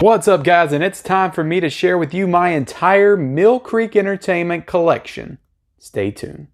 What's up, guys, and it's time for me to share with you my entire Millcreek Entertainment collection. Stay tuned.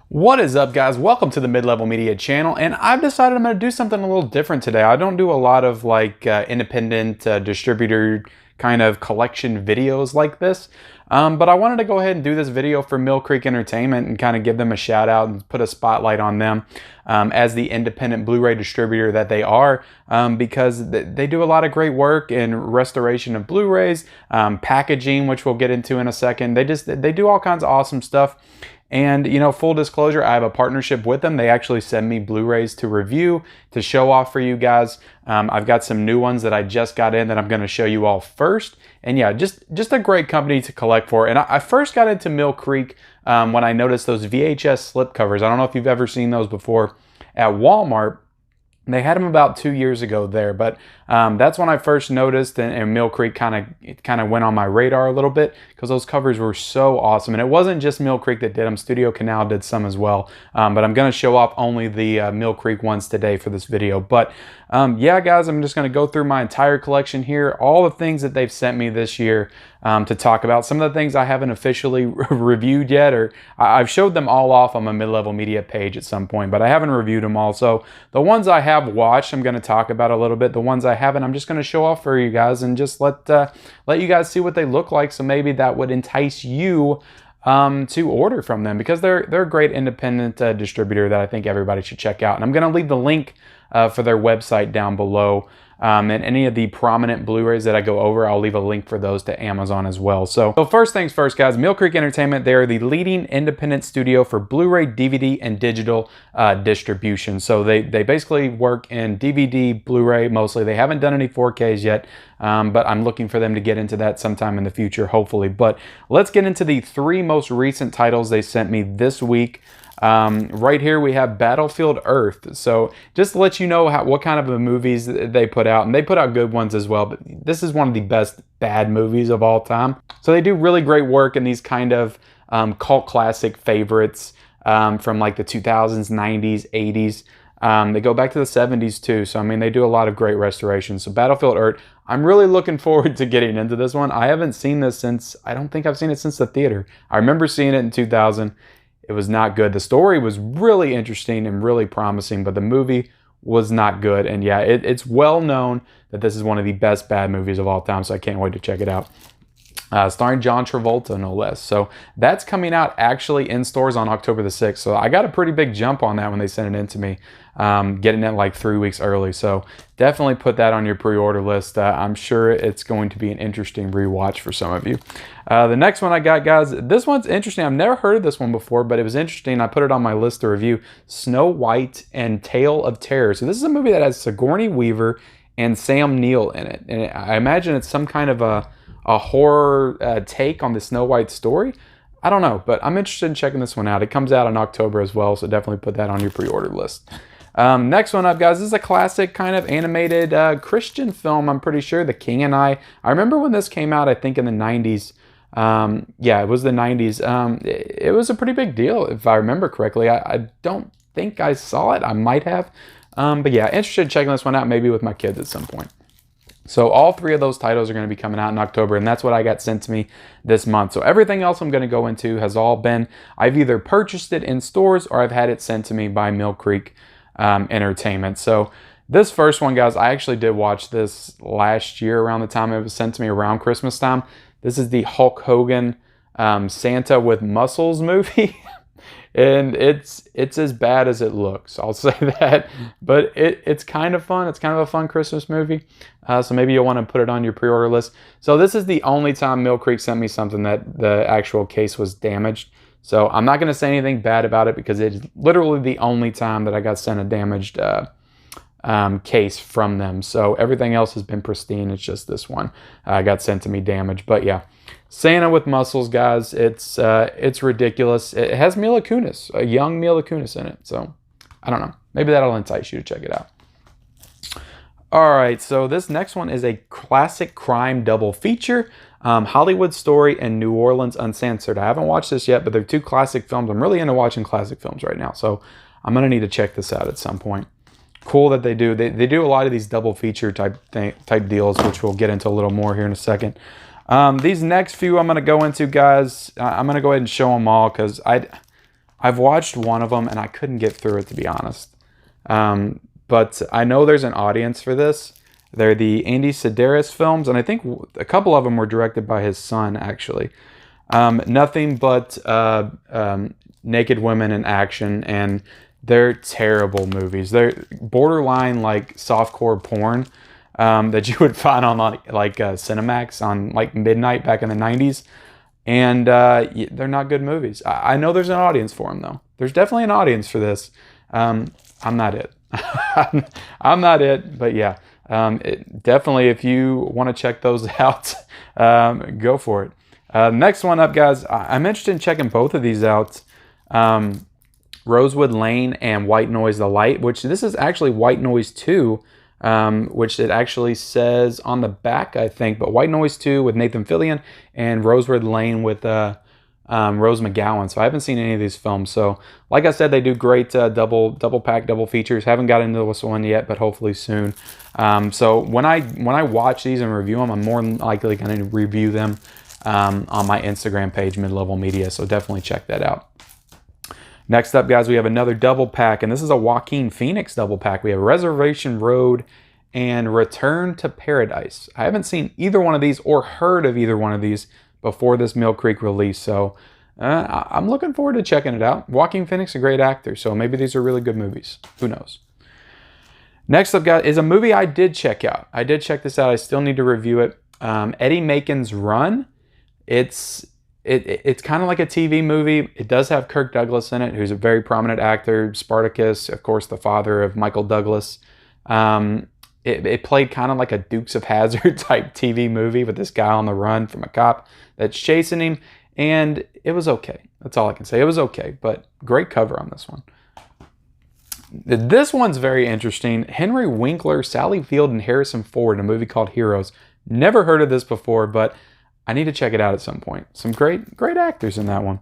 What is up, guys? Welcome to the Mid-Level Media channel, and I've decided I'm going to do something a little different today. I don't do a lot of independent distributor kind of collection videos like this, but I wanted to go ahead and do this video for Millcreek Entertainment and kind of give them a shout out and put a spotlight on them as the independent Blu-ray distributor that they are, because they do a lot of great work in restoration of Blu-rays, packaging, which we'll get into in a second. They do all kinds of awesome stuff. And, you know, full disclosure, I have a partnership with them. They actually send me Blu-rays to review, to show off for you guys. I've got some new ones that I just got in that I'm going to show you all first. And yeah, just a great company to collect for. And I first got into Millcreek when I noticed those VHS slipcovers. I don't know if you've ever seen those before at Walmart. They had them about 2 years ago there, but that's when I first noticed, and Millcreek kind of went on my radar a little bit because those covers were so awesome. And it wasn't just Millcreek that did them; Studio Canal did some as well. But I'm going to show off only the Millcreek ones today for this video. But yeah, guys, I'm just going to go through my entire collection here, all the things that they've sent me this year to talk about. Some of the things I haven't officially reviewed yet, or I've showed them all off on my Mid-Level Media page at some point, but I haven't reviewed them all. So the ones I have watched, I'm going to talk about a little bit. The ones I haven't, I'm just going to show off for you guys and just let you guys see what they look like. So maybe that would entice you to order from them, because they're a great independent distributor that I think everybody should check out. And I'm going to leave the link for their website down below. And any of the prominent Blu-rays that I go over, I'll leave a link for those to Amazon as well. So first things first, guys, Millcreek Entertainment, they are the leading independent studio for Blu-ray, DVD, and digital distribution. So they basically work in DVD, Blu-ray mostly. They haven't done any 4Ks yet, but I'm looking for them to get into that sometime in the future, hopefully. But let's get into the three most recent titles they sent me this week. Right here we have Battlefield Earth. So just to let you know what kind of movies they put out, and they put out good ones as well, but this is one of the best bad movies of all time. So they do really great work in these kind of cult classic favorites from like the 2000s, 90s, 80s. They go back to the 70s too. So I mean, they do a lot of great restorations. So Battlefield Earth, I'm really looking forward to getting into this one. I haven't seen this since, I don't think I've seen it since the theater. I remember seeing it in 2000. It was not good. The story was really interesting and really promising, but the movie was not good. And yeah, it's well known that this is one of the best bad movies of all time, so I can't wait to check it out. Starring John Travolta, no less. So that's coming out actually in stores on October the 6th. So I got a pretty big jump on that when they sent it in to me, getting it like 3 weeks early. So definitely put that on your pre-order list. I'm sure it's going to be an interesting rewatch for some of you. The next one I got, guys, this one's interesting. I've never heard of this one before, but it was interesting. I put it on my list to review. Snow White and Tale of Terror. So this is a movie that has Sigourney Weaver and Sam Neill in it. And I imagine it's some kind of a horror take on the Snow White story. I don't know, but I'm interested in checking this one out. It comes out in October as well, so definitely put that on your pre-order list. Next one up, guys, this is a classic kind of animated Christian film, I'm pretty sure, The King and I. I remember when this came out, I think in the 90s. Yeah, it was the 90s. It was a pretty big deal, if I remember correctly. I don't think I saw it. I might have. But yeah, interested in checking this one out, maybe with my kids at some point. So all three of those titles are going to be coming out in October, and that's what I got sent to me this month. So everything else I'm going to go into has all been, I've either purchased it in stores or I've had it sent to me by Millcreek Entertainment. So this first one, guys, I actually did watch this last year around the time it was sent to me, around Christmas time. This is the Hulk Hogan Santa with Muscles movie. And it's as bad as it looks, I'll say that. But it's kind of fun. It's kind of a fun Christmas movie. So maybe you'll want to put it on your pre-order list. So this is the only time Millcreek sent me something that the actual case was damaged. So I'm not going to say anything bad about it, because it's literally the only time that I got sent a damaged case from them. So everything else has been pristine. It's just this one got sent to me damaged. But yeah, Santa with muscles, guys. It's ridiculous. It has Mila Kunis, a young Mila Kunis in it. So I don't know. Maybe that'll entice you to check it out. All right, so this next one is a classic crime double feature. Hollywood Story and New Orleans Uncensored. I haven't watched this yet, but they're two classic films. I'm really into watching classic films right now, so I'm going to need to check this out at some point. Cool that they do. They do a lot of these double feature type deals, which we'll get into a little more here in a second. These next few I'm going to go into, guys, I'm going to go ahead and show them all because I've watched one of them and I couldn't get through it, to be honest. But I know there's an audience for this. They're the Andy Sedaris films, and I think a couple of them were directed by his son, actually. Nothing but naked women in action, and they're terrible movies. They're borderline like softcore porn that you would find on like Cinemax on like midnight back in the 90s. And they're not good movies. I know there's an audience for them, though. There's definitely an audience for this. I'm not it. I'm not it, but yeah. Definitely, if you want to check those out, go for it. Next one up, guys. I'm interested in checking both of these out. Rosewood Lane and White Noise the Light, which this is actually White Noise 2, which it actually says on the back, I think. But White Noise 2 with Nathan Fillion and Rosewood Lane with Rose McGowan. So I haven't seen any of these films. So like I said, they do great double pack, double features. Haven't got into this one yet, but hopefully soon. So when I watch these and review them, I'm more than likely going to review them on my Instagram page, Mid Level Media. So definitely check that out. Next up, guys, we have another double pack, and this is a Joaquin Phoenix double pack. We have Reservation Road and Return to Paradise. I haven't seen either one of these or heard of either one of these before this Millcreek release, so I'm looking forward to checking it out. Joaquin Phoenix, a great actor, so maybe these are really good movies. Who knows? Next up, guys, is a movie I did check out. I did check this out. I still need to review it. Eddie Makin's Run. It's kind of like a TV movie. It does have Kirk Douglas in it, who's a very prominent actor. Spartacus, of course, the father of Michael Douglas. It played kind of like a Dukes of Hazzard type TV movie with this guy on the run from a cop that's chasing him. And it was okay. That's all I can say. It was okay, but great cover on this one. This one's very interesting. Henry Winkler, Sally Field, and Harrison Ford in a movie called Heroes. Never heard of this before, but I need to check it out at some point. Some great actors in that one.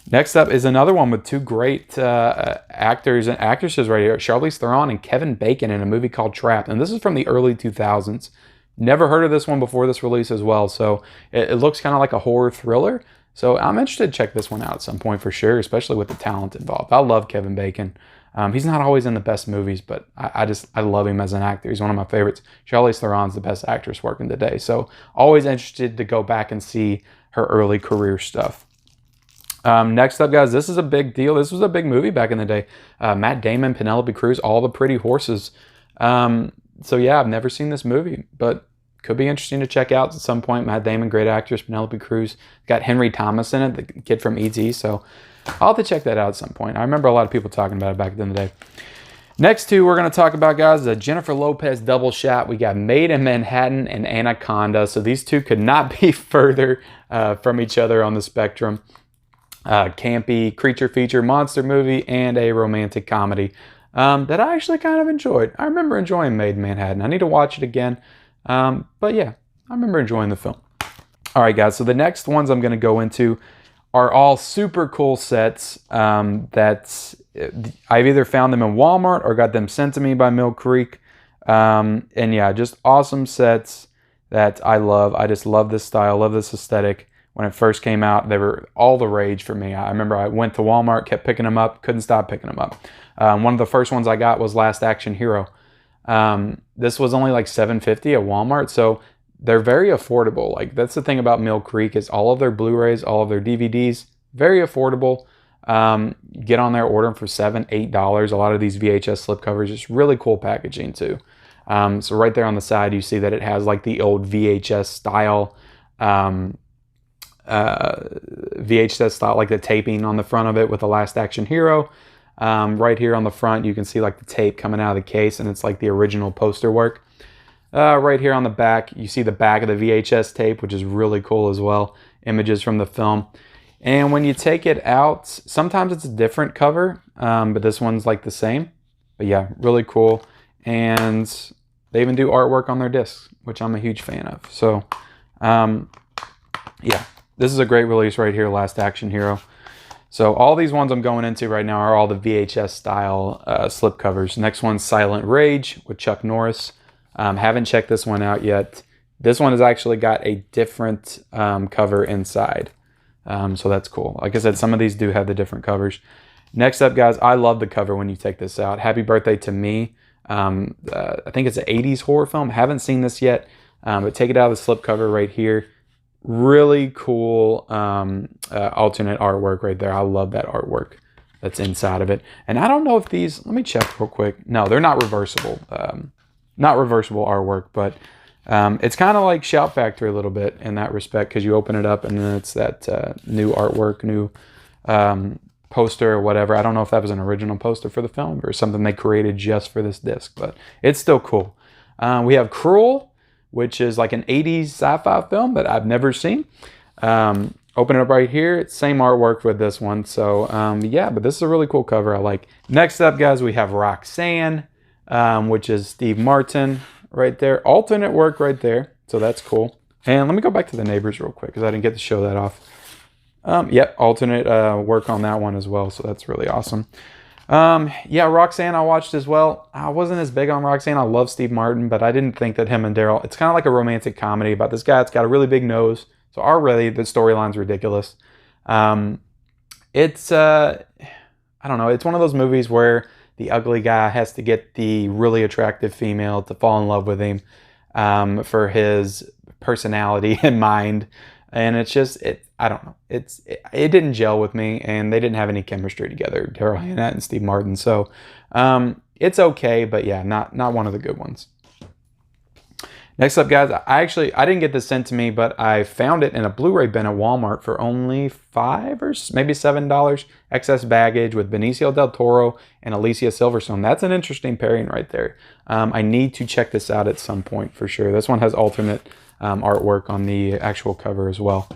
Next up is another one with two great actors and actresses right here. Charlize Theron and Kevin Bacon in a movie called Trapped. And this is from the early 2000s. Never heard of this one before this release as well. So it looks kind of like a horror thriller. So I'm interested to check this one out at some point for sure, especially with the talent involved. I love Kevin Bacon. He's not always in the best movies, but I love him as an actor. He's one of my favorites. Charlize Theron's the best actress working today. So always interested to go back and see her early career stuff. Next up, guys, this is a big deal. This was a big movie back in the day. Matt Damon, Penelope Cruz, All the Pretty Horses. So yeah, I've never seen this movie, but could be interesting to check out at some point. Matt Damon, great actress. Penelope Cruz. Got Henry Thomas in it, the kid from E.T., so I'll have to check that out at some point. I remember a lot of people talking about it back in the day. Next two we're going to talk about, guys, the Jennifer Lopez double shot. We got Made in Manhattan and Anaconda. So these two could not be further from each other on the spectrum. Campy creature feature monster movie and a romantic comedy that I actually kind of enjoyed. I remember enjoying Made in Manhattan. I need to watch it again. But yeah, I remember enjoying the film. All right, guys. So the next ones I'm going to go into are all super cool sets that I've either found them in Walmart or got them sent to me by Millcreek. And yeah, just awesome sets that I love. I just love this style, love this aesthetic. When it first came out, they were all the rage for me. I remember I went to Walmart, kept picking them up, couldn't stop picking them up. One of the first ones I got was Last Action Hero. This was only like $7.50 at Walmart, so they're very affordable. Like, that's the thing about Millcreek, is all of their Blu-rays, all of their DVDs, very affordable. Get on there, order them for $7, $8. A lot of these VHS slipcovers, just really cool packaging too. So right there on the side, you see that it has like the old VHS style, like the taping on the front of it with the Last Action Hero. Right here on the front, you can see like the tape coming out of the case, and it's like the original poster work. Right here on the back, you see the back of the VHS tape, which is really cool as well. Images from the film. And when you take it out, sometimes it's a different cover, but this one's like the same. But yeah, really cool. And they even do artwork on their discs, which I'm a huge fan of. So Yeah, this is a great release right here, Last Action Hero. So all these ones I'm going into right now are all the VHS style slipcovers. Next one's Silent Rage with Chuck Norris. Haven't checked this one out yet. This one has actually got a different cover inside. So that's cool. Like I said, some of these do have the different covers. Next up, guys, I love the cover when you take this out. Happy Birthday to Me. I think it's an 80s horror film. Haven't seen this yet, but take it out of the slipcover right here. Really cool alternate artwork right there. I love that artwork that's inside of it. And I don't know if these, let me check real quick. No, they're not reversible. Not reversible artwork, but it's kind of like Shout Factory a little bit in that respect, because you open it up and then it's that new artwork, new poster or whatever. I don't know if that was an original poster for the film or something they created just for this disc, but it's still cool. We have Cruel, which is like an 80s sci-fi film that I've never seen. Open it up right here. It's same artwork with this one. So yeah, but this is a really cool cover I like. Next up, guys, we have Roxanne, which is Steve Martin right there. Alternate work right there. So that's cool. And let me go back to The Neighbors real quick because I didn't get to show that off. Yep, alternate work on that one as well. So that's really awesome. Yeah, Roxanne I watched as well. I wasn't as big on Roxanne. I love Steve Martin, but I didn't think that him and Daryl, it's kind of like a romantic comedy about this guy that's got a really big nose. So already the storyline's ridiculous. It's, I don't know, it's one of those movies where the ugly guy has to get the really attractive female to fall in love with him for his personality and mind. And it's just, I don't know. It didn't gel with me, and they didn't have any chemistry together, Daryl Hannah and Steve Martin. So it's okay, but yeah, not one of the good ones. Next up, guys, I didn't get this sent to me, but I found it in a Blu-ray bin at Walmart for only $5 or maybe $7. Excess Baggage with Benicio del Toro and Alicia Silverstone. That's an interesting pairing right there. I need to check this out at some point for sure. This one has alternate artwork on the actual cover as well.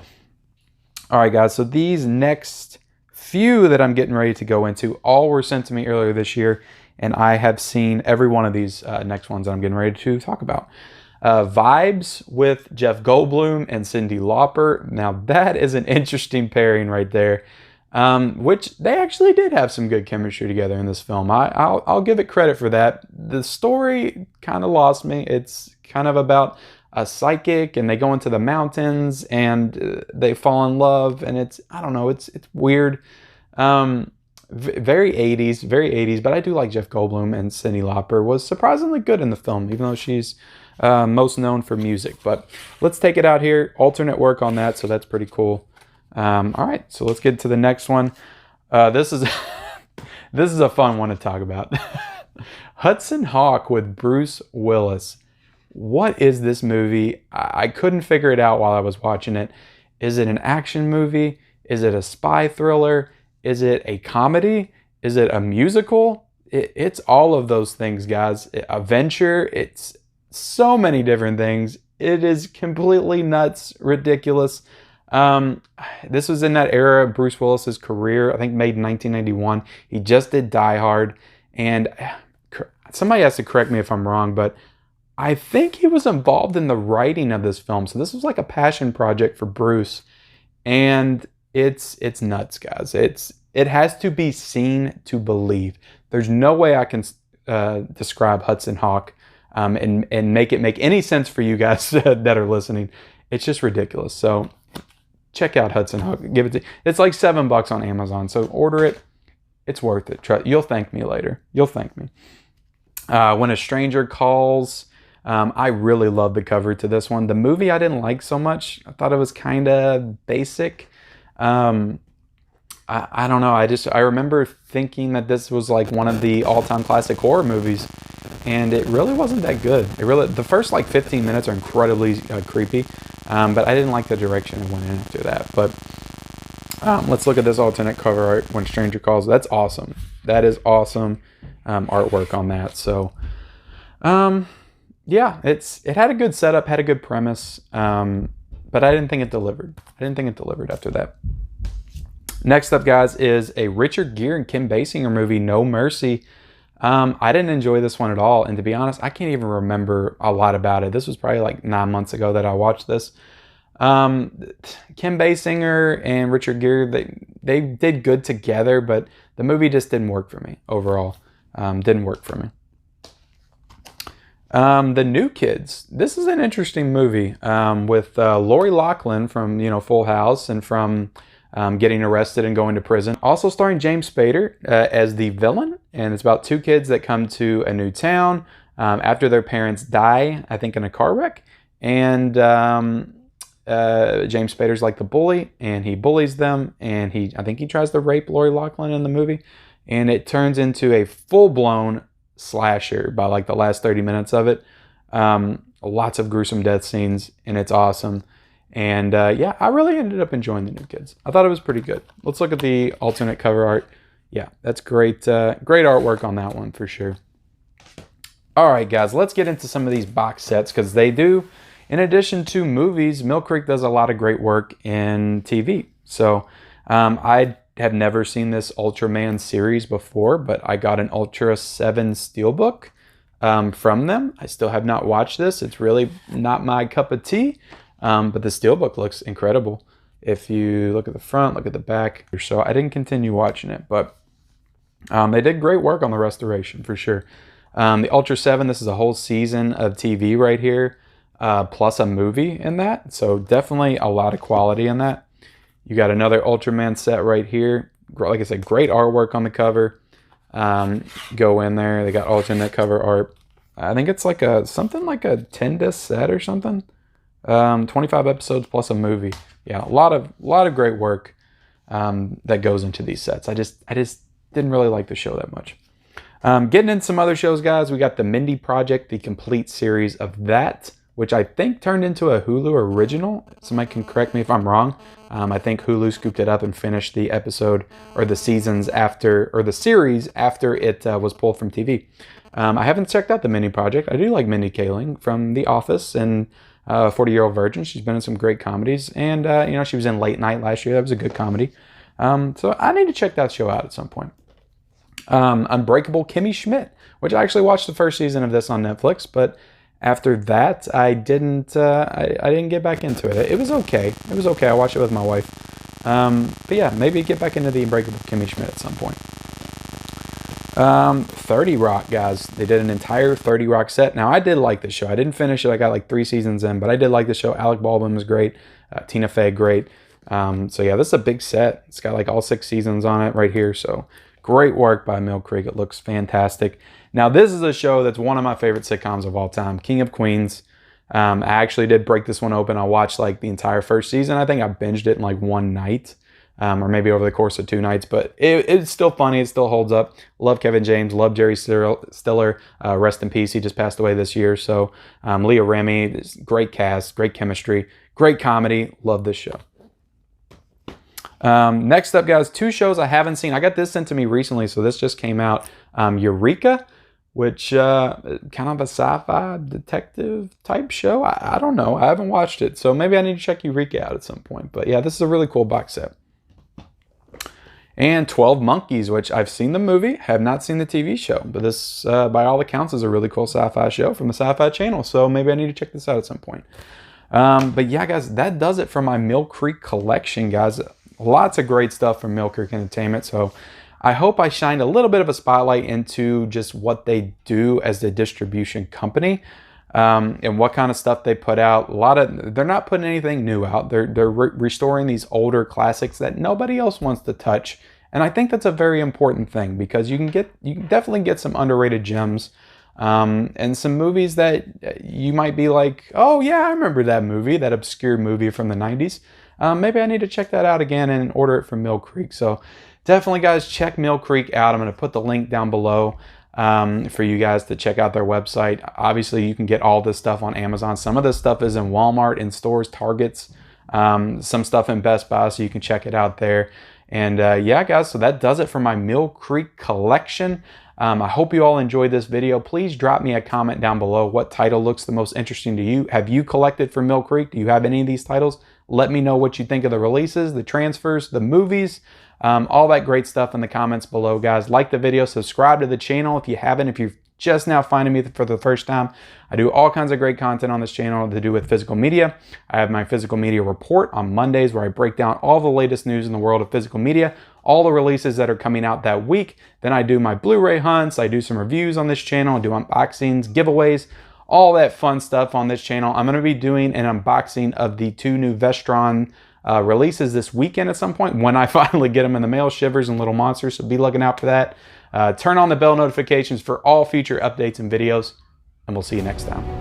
All right, guys, so these next few that I'm getting ready to go into all were sent to me earlier this year, and I have seen every one of these next ones that I'm getting ready to talk about. Vibes with Jeff Goldblum and Cyndi Lauper. Now, that is an interesting pairing right there, which they actually did have some good chemistry together in this film. I'll give it credit for that. The story kind of lost me. It's kind of about a psychic, and they go into the mountains and they fall in love, and I don't know, it's weird. Very 80s, but I do like Jeff Goldblum, and Cyndi Lauper was surprisingly good in the film, even though she's most known for music. But let's take it out here. Alternate work on that, so that's pretty cool. All right, so let's get to the next one. This is this is a fun one to talk about. Hudson Hawk with Bruce Willis. What is this movie? I couldn't figure it out while I was watching it. Is it an action movie? Is it a spy thriller? Is it a comedy? Is it a musical? It's all of those things, guys. A venture. It's so many different things. It is completely nuts, ridiculous. This was in that era of Bruce Willis's career, I think made in 1991. He just did Die Hard. And somebody has to correct me if I'm wrong, but I think he was involved in the writing of this film. So this was like a passion project for Bruce. And it's nuts, guys. It has to be seen to believe. There's no way I can describe Hudson Hawk and make it make any sense for you guys that are listening. It's just ridiculous. So check out Hudson Hawk. It's like $7 on Amazon. So order it. It's worth it. You'll thank me later. You'll thank me. When a Stranger Calls. I really love the cover to this one. The movie I didn't like so much. I thought it was kind of basic. I don't know. I remember thinking that this was like one of the all-time classic horror movies, and it really wasn't that good. The first like 15 minutes are incredibly creepy, but I didn't like the direction it went in after that. But let's look at this alternate cover art, When Stranger Calls. That's awesome. That is awesome artwork on that. So, yeah, it had a good setup, had a good premise, but I didn't think it delivered. After that. Next up, guys, is a Richard Gere and Kim Basinger movie, No Mercy. I didn't enjoy this one at all, and to be honest, I can't even remember a lot about it. This was probably like 9 months ago that I watched this. Um, Kim Basinger and Richard Gere, they did good together, but the movie just didn't work for me overall. Didn't work for me. The New Kids. This is an interesting movie with Lori Loughlin from Full House and from getting arrested and going to prison. Also starring James Spader as the villain, and it's about two kids that come to a new town after their parents die, I think in a car wreck, and James Spader's like the bully, and he bullies them, and I think he tries to rape Lori Loughlin in the movie, and it turns into a full-blown slasher by like the last 30 minutes of it. Lots of gruesome death scenes, and it's awesome. And yeah, I really ended up enjoying The New Kids. I thought it was pretty good. Let's look at the alternate cover art. Yeah, that's great. Great artwork on that one for sure. All right, guys, let's get into some of these box sets because they do, in addition to movies, Millcreek does a lot of great work in TV. So I have never seen this Ultraman series before, but I got an Ultra 7 Steelbook from them. I still have not watched this. It's really not my cup of tea, but the Steelbook looks incredible. If you look at the front, look at the back. So I didn't continue watching it, but they did great work on the restoration for sure. The Ultra 7, this is a whole season of TV right here, plus a movie in that. So definitely a lot of quality in that. You got another Ultraman set right here. Like I said, great artwork on the cover. Go in there. They got alternate cover art. I think it's like something like a 10-disc set or something. 25 episodes plus a movie. Yeah, a lot of great work that goes into these sets. I just didn't really like the show that much. Getting in some other shows, guys. We got the Mindy Project, the complete series of that, which I think turned into a Hulu original. Somebody can correct me if I'm wrong. I think Hulu scooped it up and finished the episode or the seasons after, or the series after it was pulled from TV. I haven't checked out the Mindy Project. I do like Mindy Kaling from The Office and 40-Year-Old Virgin. She's been in some great comedies. And, she was in Late Night last year. That was a good comedy. So I need to check that show out at some point. Unbreakable Kimmy Schmidt, which I actually watched the first season of this on Netflix, but after that, I didn't get back into it. It was okay. It was okay. I watched it with my wife. But yeah, maybe get back into the Unbreakable Kimmy Schmidt at some point. 30 Rock, guys. They did an entire 30 Rock set. Now, I did like this show. I didn't finish it. I got like 3 seasons in, but I did like the show. Alec Baldwin was great. Tina Fey, great. So yeah, this is a big set. It's got like all 6 seasons on it right here. So great work by Millcreek. It looks fantastic. Now, this is a show that's one of my favorite sitcoms of all time, King of Queens. I actually did break this one open. I watched like the entire first season. I think I binged it in like one night, or maybe over the course of 2 nights. But it's still funny. It still holds up. Love Kevin James. Love Jerry Stiller. Rest in peace. He just passed away this year. So Leah Remini, great cast, great chemistry, great comedy. Love this show. Next up, guys, 2 shows I haven't seen. I got this sent to me recently, so this just came out. Eureka, which kind of a sci-fi detective type show. I don't know. I haven't watched it, so maybe I need to check Eureka out at some point. But yeah, this is a really cool box set. And 12 Monkeys, which I've seen the movie, have not seen the TV show. But this, by all accounts, is a really cool sci-fi show from the Sci-Fi Channel, so maybe I need to check this out at some point. But yeah, guys, that does it for my Millcreek collection, guys. Lots of great stuff from Millcreek Entertainment, so I hope I shined a little bit of a spotlight into just what they do as the distribution company, and what kind of stuff they put out. They're not putting anything new out. They're restoring these older classics that nobody else wants to touch, and I think that's a very important thing because you can definitely get some underrated gems, and some movies that you might be like, oh yeah, I remember that movie, that obscure movie from the 90s. Maybe I need to check that out again and order it from Millcreek. So definitely, guys, check Millcreek out. I'm going to put the link down below for you guys to check out their website. Obviously, you can get all this stuff on Amazon. Some of this stuff is in Walmart, in stores, Targets, some stuff in Best Buy, so you can check it out there. And yeah, guys, so that does it for my Millcreek collection. I hope you all enjoyed this video. Please drop me a comment down below. What title looks the most interesting to you? Have you collected from Millcreek? Do you have any of these titles? Let me know what you think of the releases, the transfers, the movies, all that great stuff in the comments below, guys. Like the video, subscribe to the channel if you haven't. If you've just now finding me for the first time, I do all kinds of great content on this channel to do with physical media. I have my physical media report on Mondays where I break down all the latest news in the world of physical media, all the releases that are coming out that week. Then I do my Blu-ray hunts, I do some reviews on this channel, I do unboxings, giveaways, all that fun stuff on this channel. I'm going to be doing an unboxing of the 2 new Vestron releases this weekend at some point when I finally get them in the mail, Shivers and Little Monsters, so be looking out for that. Turn on the bell notifications for all future updates and videos, and we'll see you next time.